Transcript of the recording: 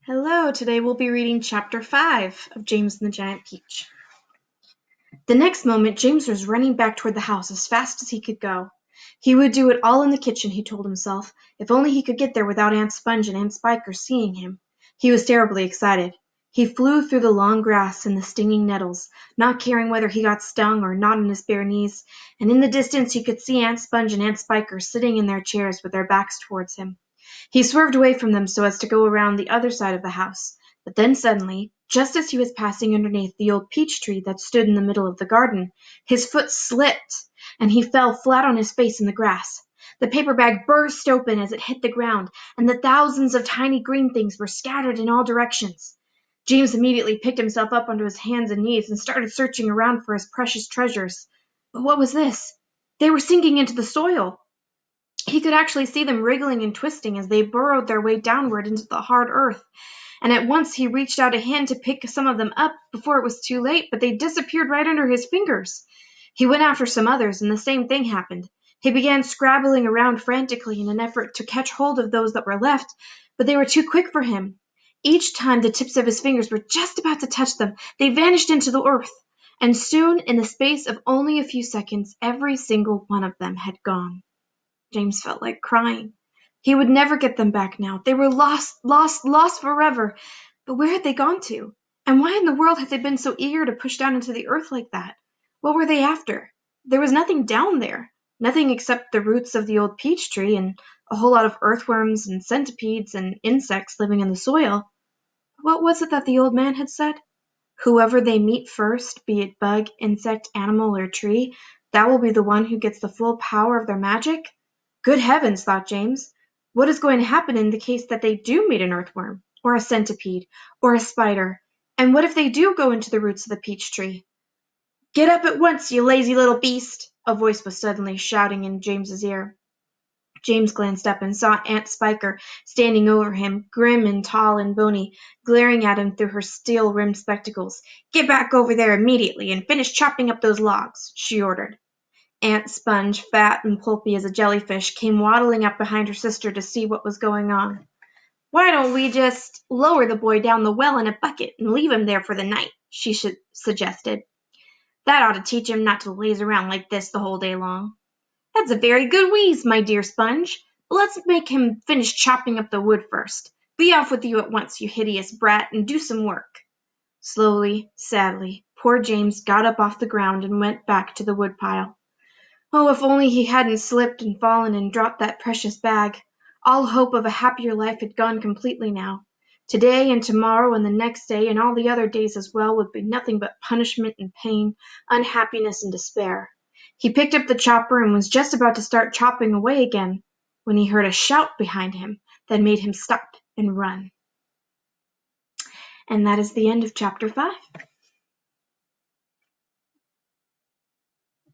Hello, today we'll be reading Chapter 5 of James and the Giant Peach. The next moment, James was running back toward the house as fast as he could go. He would do it all in the kitchen, he told himself, if only he could get there without Aunt Sponge and Aunt Spiker seeing him. He was terribly excited. He flew through the long grass and the stinging nettles, not caring whether he got stung or not on his bare knees, and in the distance he could see Aunt Sponge and Aunt Spiker sitting in their chairs with their backs towards him. He swerved away from them so as to go around the other side of the house, but then suddenly, just as he was passing underneath the old peach tree that stood in the middle of the garden, his foot slipped, and he fell flat on his face in the grass. The paper bag burst open as it hit the ground, and the thousands of tiny green things were scattered in all directions. James immediately picked himself up onto his hands and knees and started searching around for his precious treasures. But what was this? They were sinking into the soil. He could actually see them wriggling and twisting as they burrowed their way downward into the hard earth, and at once he reached out a hand to pick some of them up before it was too late, but they disappeared right under his fingers. He went after some others, and the same thing happened. He began scrabbling around frantically in an effort to catch hold of those that were left, but they were too quick for him. Each time the tips of his fingers were just about to touch them, they vanished into the earth, and soon, in the space of only a few seconds, every single one of them had gone. James felt like crying. He would never get them back now. They were lost, lost, lost forever. But where had they gone to? And why in the world had they been so eager to push down into the earth like that? What were they after? There was nothing down there. Nothing except the roots of the old peach tree and a whole lot of earthworms and centipedes and insects living in the soil. What was it that the old man had said? Whoever they meet first, be it bug, insect, animal, or tree, that will be the one who gets the full power of their magic? Good heavens, thought James. What is going to happen in the case that they do meet an earthworm, or a centipede, or a spider? And what if they do go into the roots of the peach tree? Get up at once, you lazy little beast! A voice was suddenly shouting in James's ear. James glanced up and saw Aunt Spiker standing over him, grim and tall and bony, glaring at him through her steel-rimmed spectacles. Get back over there immediately and finish chopping up those logs, she ordered. Aunt Sponge, fat and pulpy as a jellyfish, came waddling up behind her sister to see what was going on. Why don't we just lower the boy down the well in a bucket and leave him there for the night, she suggested. That ought to teach him not to laze around like this the whole day long. That's a very good wheeze, my dear Sponge. But let's make him finish chopping up the wood first. Be off with you at once, you hideous brat, and do some work. Slowly, sadly, poor James got up off the ground and went back to the woodpile. Oh, if only he hadn't slipped and fallen and dropped that precious bag. All hope of a happier life had gone completely now. Today and tomorrow and the next day and all the other days as well would be nothing but punishment and pain, unhappiness and despair. He picked up the chopper and was just about to start chopping away again when he heard a shout behind him that made him stop and run. And that is the end of Chapter 5.